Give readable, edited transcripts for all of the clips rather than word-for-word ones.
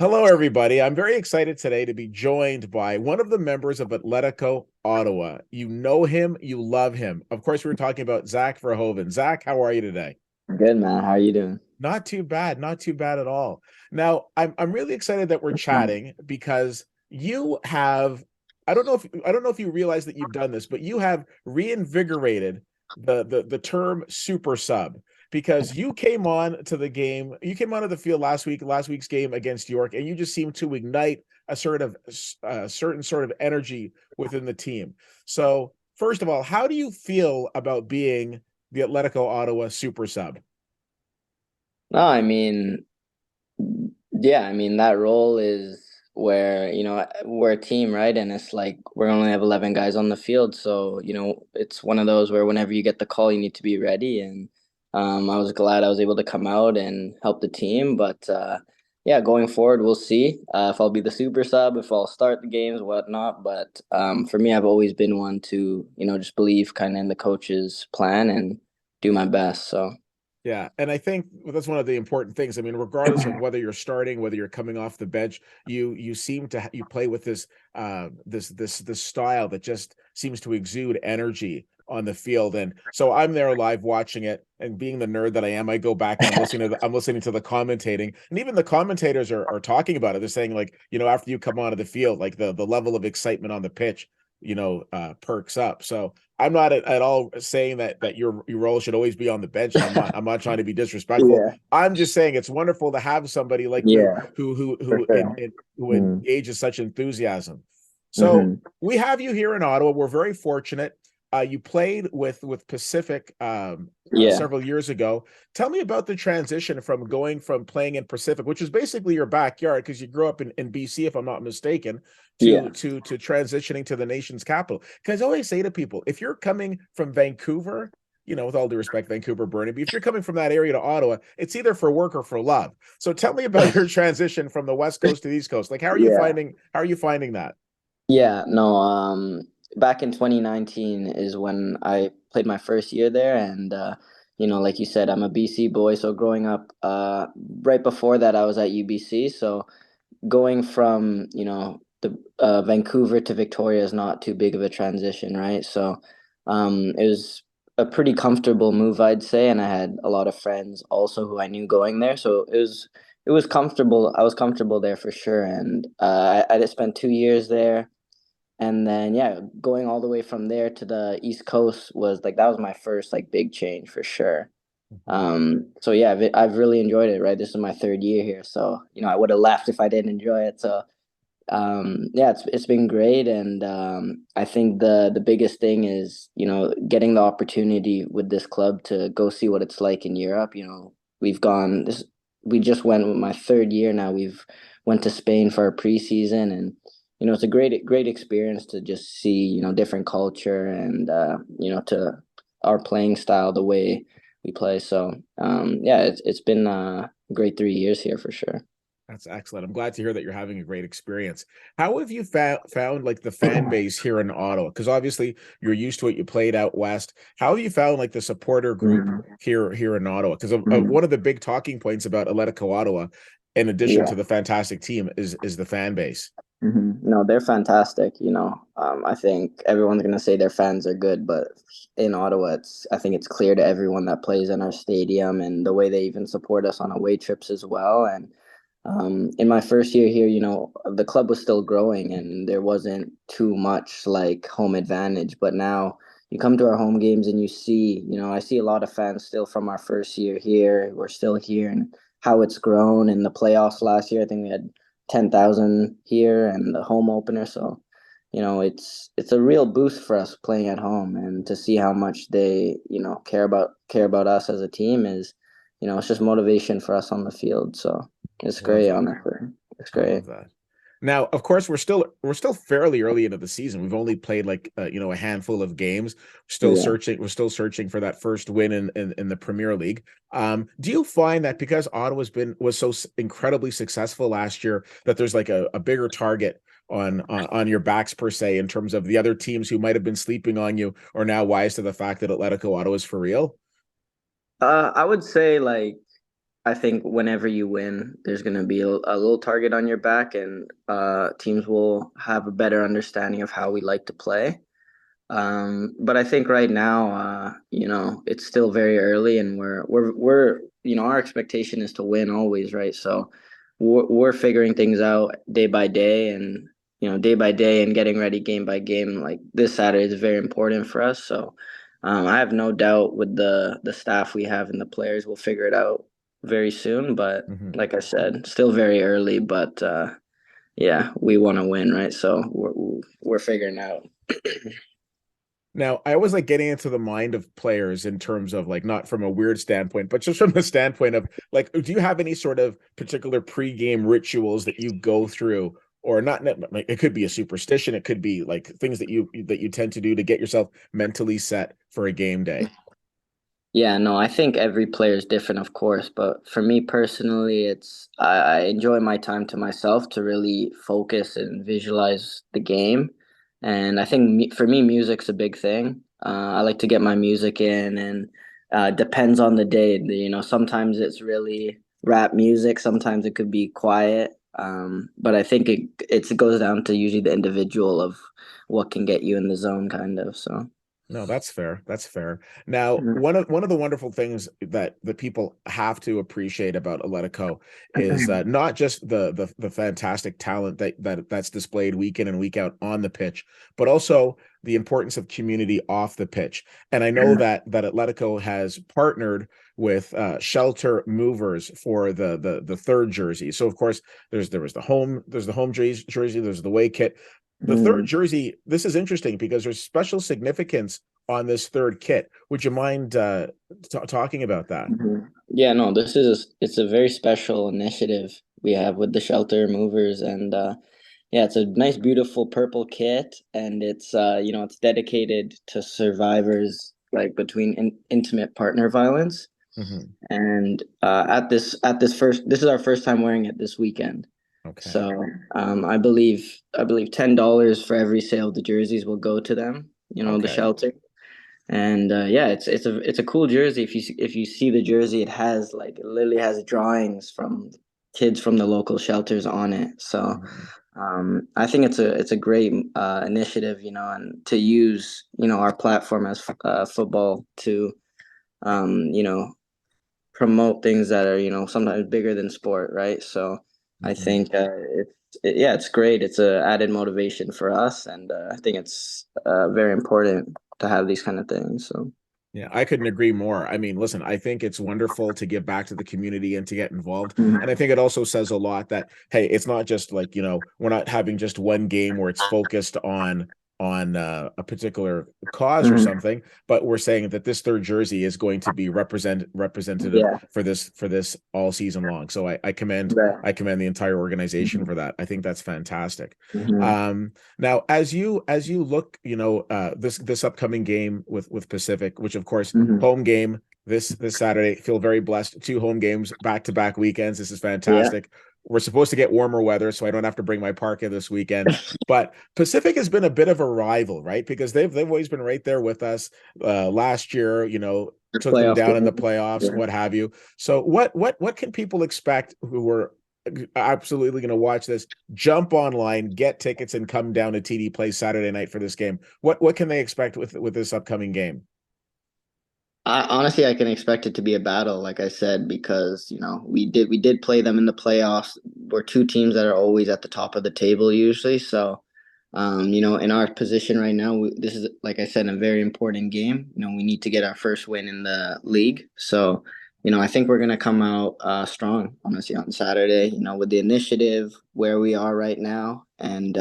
Hello, everybody. I'm very excited today to be joined by one of the members of Atletico, Ottawa. You know him, you love him. Of course, we were talking about Zach Verhoven. Zach, how are you today? Good, man. How are you doing? Not too bad, not too bad at all. Now, I'm really excited that we're chatting because you have I don't know if you realize that you've done this, but you have reinvigorated the term super sub because you came onto the field last week's game against York, and you just seemed to ignite a certain sort of energy within the team. So, first of all, how do you feel about being the Atletico Ottawa super sub? No, yeah, that role is where, we're a team, right? And it's like we're only have 11 guys on the field. So, it's one of those where whenever you get the call, you need to be ready. And I was glad I was able to come out and help the team. But yeah, going forward, we'll see if I'll be the super sub, if I'll start the games, whatnot. But for me, I've always been one to, just believe kind of in the coach's plan and do my best. So. Yeah, and I think that's one of the important things. I mean, regardless of whether you're starting, whether you're coming off the bench, you seem to you play with this style that just seems to exude energy on the field. And so I'm there live watching it, and being the nerd that I am, I go back and I'm listening to the commentating, and even the commentators are talking about it. They're saying, like, after you come onto the field, like the level of excitement on the pitch, perks up. So I'm not at all saying that your role should always be on the bench, and I'm not trying to be disrespectful. Yeah. I'm just saying it's wonderful to have somebody like you Yeah, who for sure. who Mm-hmm. engages such enthusiasm. So Mm-hmm. we have you here in Ottawa. We're very fortunate. You played with Pacific Yeah. several years ago. Tell me about the transition from going from playing in Pacific, which is basically your backyard because you grew up in BC, if I'm not mistaken, Yeah. to transitioning to the nation's capital. Because I always say to people, if you're coming from Vancouver, with all due respect, Vancouver, Burnaby, if you're coming from that area to Ottawa, it's either for work or for love. So tell me about your transition from the West Coast to the East Coast. Like, Yeah. how are you finding that? Yeah. No, back in 2019 is when I played my first year there. And, like you said, I'm a BC boy. So growing up, right before that, I was at UBC. So going from, the Vancouver to Victoria is not too big of a transition, right? So it was a pretty comfortable move, I'd say, and I had a lot of friends also who I knew going there, so it was comfortable. I was comfortable there for sure, and I just spent 2 years there, and then yeah, going all the way from there to the East Coast was like that was my first like big change for sure. So yeah, I've really enjoyed it, right? This is my third year here, so I would have left if I didn't enjoy it. So yeah, it's been great, and I think the biggest thing is getting the opportunity with this club to go see what it's like in Europe. We've gone this we just went with my third year now. We've went to Spain for our preseason, and it's a great experience to just see different culture and to our playing style, the way we play. So yeah, it's been a great 3 years here for sure. That's excellent. I'm glad to hear that you're having a great experience. How have you found like the fan base here in Ottawa? Because obviously you're used to it. You played out west. How have you found like the supporter group Mhm. here in Ottawa? Because Mhm. one of the big talking points about Atletico Ottawa, in addition to Yeah. the fantastic team, is the fan base. No, they're fantastic. I think everyone's gonna say their fans are good, but in Ottawa, I think it's clear to everyone that plays in our stadium and the way they even support us on away trips as well. And in my first year here, the club was still growing and there wasn't too much like home advantage. But now you come to our home games and you see, I see a lot of fans still from our first year here. We're still here and how it's grown. In the playoffs last year, I think we had 10,000 here and the home opener. So, it's a real boost for us playing at home, and to see how much they, care about us as a team is, it's just motivation for us on the field. So it's I love great, that. honestly. It's I great. love that. Now, of course, we're still fairly early into the season. We've only played like a handful of games. Yeah. We're still searching for that first win in the Premier League. Do you find that because was so incredibly successful last year that there's like a bigger target on your backs per se in terms of the other teams who might have been sleeping on you or now wise to the fact that Atletico Ottawa is for real? I would say like I think whenever you win, there's going to be a little target on your back, and teams will have a better understanding of how we like to play. But I think right now, it's still very early, and we're our expectation is to win always, right? So we're figuring things out day by day, and day by day, and getting ready game by game. Like this Saturday is very important for us. So I have no doubt with the staff we have and the players, we'll figure it out very soon. But Mhm. like I said, still very early. But yeah, we want to win, right? So we're figuring out. Now, I always like getting into the mind of players in terms of like not from a weird standpoint, but just from the standpoint of like, do you have any sort of particular pregame rituals that you go through, or not? Like, it could be a superstition, it could be like things that you tend to do to get yourself mentally set for a game day. Yeah, no, I think every player is different, of course, but for me personally, I enjoy my time to myself to really focus and visualize the game. And I think for me, music's a big thing. I like to get my music in, and depends on the day. Sometimes it's really rap music, sometimes it could be quiet. But I think it goes down to usually the individual of what can get you in the zone, kind of. So. No, that's fair. That's fair. Now, one of the wonderful things that the people have to appreciate about Atletico is not just the fantastic talent that's displayed week in and week out on the pitch, but also the importance of community off the pitch. And I know that Atletico has partnered with Shelter Movers for the third jersey. So of course there's the home jersey, there's the away kit. The third Mhm. jersey, this is interesting because there's special significance on this third kit. Would you mind talking about that? Yeah, no, it's a very special initiative we have with the shelter movers, and yeah, it's a nice beautiful purple kit, and it's dedicated to survivors like between intimate partner violence. Hmm. And this is our first time wearing it this weekend. Okay. So I believe $10 for every sale of the jerseys will go to them, the Okay. shelter. And yeah, it's a cool jersey. If you see the jersey, it literally has drawings from kids from the local shelters on it. So Mhm. I think it's a great initiative, and to use our platform as football to um, you know promote things that are sometimes bigger than sport, right? So I Mhm. think yeah, it's great. It's a added motivation for us, and I think it's very important to have these kind of things. So. Yeah, I couldn't agree more. I mean, listen, I think it's wonderful to give back to the community and to get involved. And I Mhm. think it also says a lot that, hey, it's not just like, we're not having just one game where it's focused on a particular cause or Mhm. something, but we're saying that this third jersey is going to be representative Yeah, for this all season long. So I commend right. I commend the entire organization Mhm. for that. I think that's fantastic. Mhm. Now, as you look, this upcoming game with Pacific, which of course Mhm. home game this Saturday, feel very blessed. Two home games back to back weekends. This is Yeah. fantastic. We're supposed to get warmer weather, so I don't have to bring my parka this weekend. But Pacific has been a bit of a rival, right? Because they've always been right there with us. Last year, took them Playoff down in the game. playoffs, Yeah. what have you. So what can people expect who were absolutely going to watch this? Jump online, get tickets, and come down to TD Place Saturday night for this game. What can they expect with this upcoming game? Honestly, I can expect it to be a battle, like I said, because we did play them in the playoffs. We're two teams that are always at the top of the table usually. So, in our position right now, this is, like I said, a very important game. We need to get our first win in the league. So, I think we're gonna come out strong, honestly, on Saturday. With the initiative where we are right now, and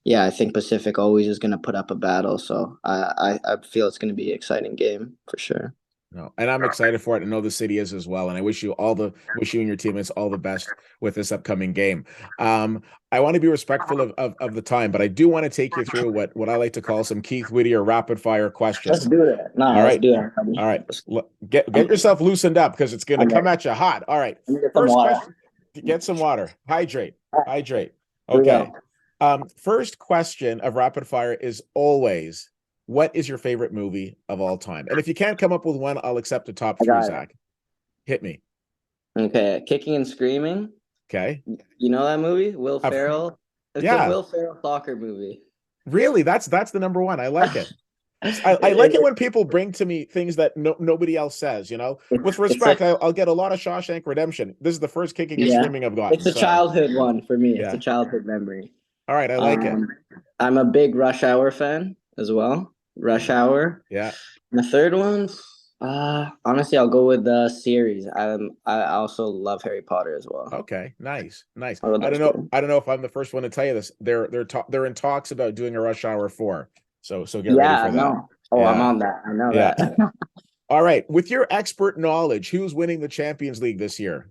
yeah, I think Pacific always is gonna put up a battle. So I feel it's gonna be an exciting game for sure. No, and I'm excited for it. I know the city is as well, and I wish you and your teammates all the best with this upcoming game. I want to be respectful of the time, but I do want to take you through what I like to call some Keith Whittier rapid fire Let's questions. do it. No, All let's right, do it. all right. Get I'm, yourself loosened up because it's going to I'm come ready. at you hot. All right, Let me get some first water. question. Get some water. Hydrate. All right, Hydrate. here we go. Okay. First question of rapid fire is always, what is your favorite movie of all time? And if you can't come up with one, I'll accept a top I three, got it. Zach. Hit me. Okay, Kicking and Screaming. Okay. You know that movie? Will I've, Ferrell. It's a yeah, Will Ferrell soccer movie. really. That's the number one. I like it. I like it It, when people bring to me things that nobody else says, you know. With it's respect, like I'll get a lot of Shawshank Redemption. This is the first kicking and yeah, screaming I've gotten. it's a So childhood one for me. It's a yeah. childhood memory. All right, I like it. Um, I'm a big Rush Hour fan as well. Rush Hour. Yeah. The third one, honestly, I'll go with the series. I also love Harry Potter as well. Okay. Nice. Nice. I'll go I those don't know. two. I don't know if I'm the first one to tell you this. They're in talks about doing a Rush Hour 4. So get ready Yeah, for I that. know. Oh, I'm Yeah. on that. I know Yeah. that. All right. With your expert knowledge, who's winning the Champions League this year?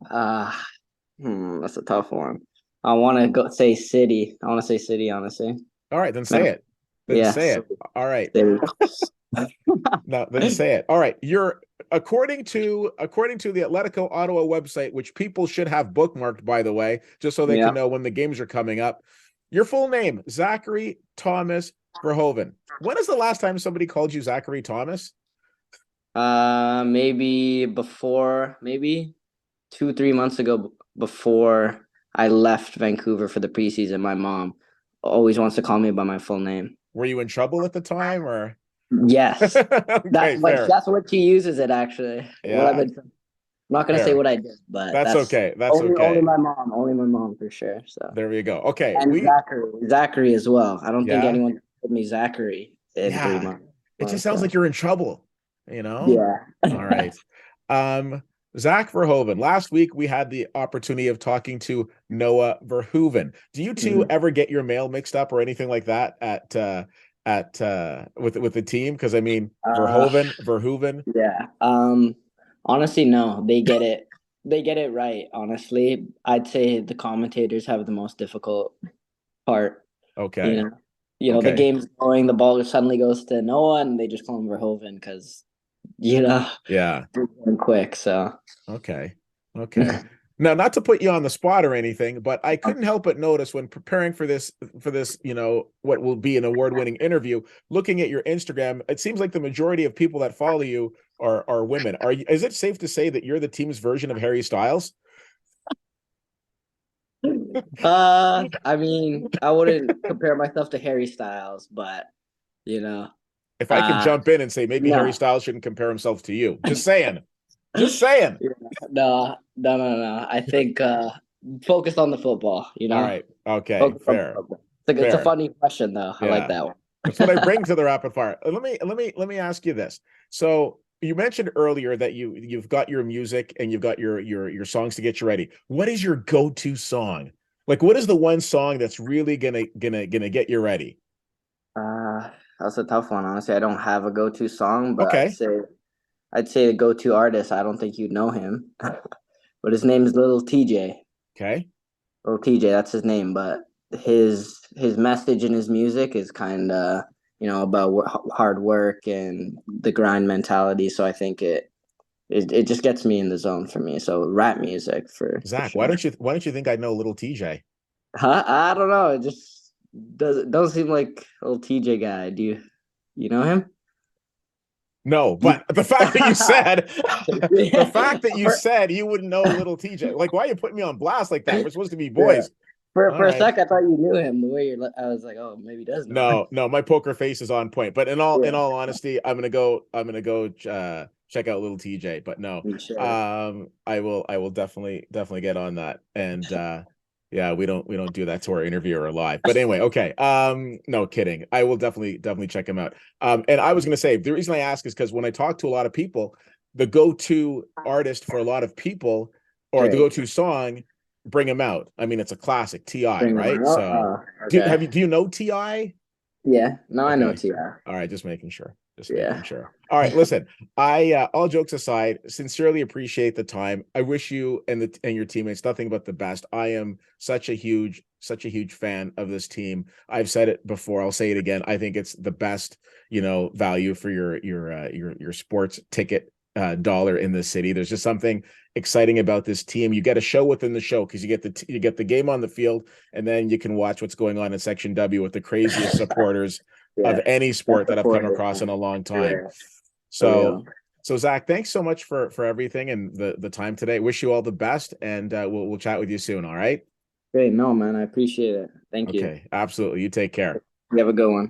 uh, that's a tough one. I want to go say City. I want to say City, honestly. All right, then Man, say it. Then yeah, say it. All right. City. No, then say it. All right. You're according to the Atletico Ottawa website, which people should have bookmarked, by the way, just so they Yeah. can know when the games are coming up. Your full name, Zachary Thomas Verhoven. When is the last time somebody called you Zachary Thomas? Maybe 2, 3 months ago, before I left Vancouver for the preseason, my mom always wants to call me by my full name. Were you in trouble at the time or? Yes, Okay, fair. that's what she uses it actually. What I've Yeah, been. I'm not gonna say fair. what I did, but That's that's okay. That's only okay. only my mom for sure. So There we go. Okay, and Zachary as well. I don't think yeah, anyone called me Zachary in three yeah. months. It just sounds So like you're in trouble, you know? yeah. All right. Um, Zach Verhoeven. Last week we had the opportunity of talking to Noah Verhoeven. Do you two Mhm. ever get your mail mixed up or anything like that at with the team? Because I mean Uh, Verhoeven. yeah. Honestly, no, they get it right. Honestly, I'd say the commentators have the most difficult part. You Okay. know, the Okay. game's going, the ball suddenly goes to Noah, and they just call him Verhoeven because Yeah. they're going quick. So Okay. Okay. Now, not to put you on the spot or anything, but I couldn't help but notice when preparing for this, what will be an award-winning interview, looking at your Instagram, it seems like the majority of people that follow you are women. Is it safe to say that you're the team's version of Harry Styles? I mean, I wouldn't compare myself to Harry Styles, but you know, If I can uh, jump in and say maybe Harry no. Styles shouldn't compare himself to you. Just saying. Just saying. Yeah, no. I think focus on the football, All right. Okay. Focus on the Fair. football. It's a Fair. funny question though. I like Yeah. that one. That's what I bring to the rapid fire. Let me ask you this. So you mentioned earlier that you've got your music and you've got your songs to get you ready. What is your go-to song? Like what is the one song that's really gonna get you ready? That's a tough one. Honestly, I don't have a go-to song, but Okay. I'd say the go-to artist. I don't think you'd know him, but his name is Little TJ. Okay. Little TJ, that's his name. But his message in his music is kind of about hard work and the grind mentality. So I think it just gets me in the zone for me. So rap music for Zach, sure. why don't you think I know little TJ? Huh? I don't know. It just doesn't seem like a little TJ guy. Do you know him? No, Do but the fact that you said the fact that you for, said you wouldn't know little TJ, like why are you putting me on blast like that? We're supposed to be yeah. boys. All For a right. sec, I thought you knew him. The way I was like, oh, maybe he does know him. No, no, my poker face is on point. But in all Yeah, in all honesty, I'm gonna go check out little TJ. But no, you should. I will definitely get on that. And yeah, we don't do that to our interviewer live. But anyway, okay. No kidding. I will definitely check him out. And I was gonna say the reason I ask is because when I talk to a lot of people, the go-to artist for a lot of people or the Right. go-to song, bring him out. I mean, it's a classic, Ti, Bring him right? out. So Okay. do you know Ti? Yeah. No, I know Okay. Tia. All right, just making sure. Just making Yeah. sure. All right, listen. I all jokes aside, sincerely appreciate the time. I wish you and your teammates nothing but the best. I am such a huge fan of this team. I've said it before. I'll say it again. I think it's the best, value for your sports ticket dollar in the city. There's just something exciting about this team. You get a show within the show because you get the game on the field, and then you can watch what's going on in Section W with the craziest supporters of Yeah. any That's sport the that I've come quarter. across in a long time. Yeah. For So real. So Zach, thanks so much for everything and the time today. Wish you all the best, and we'll chat with you soon. All right. Great. No, man, I appreciate it. Thank you. Okay. Absolutely. You take care. You have a good one.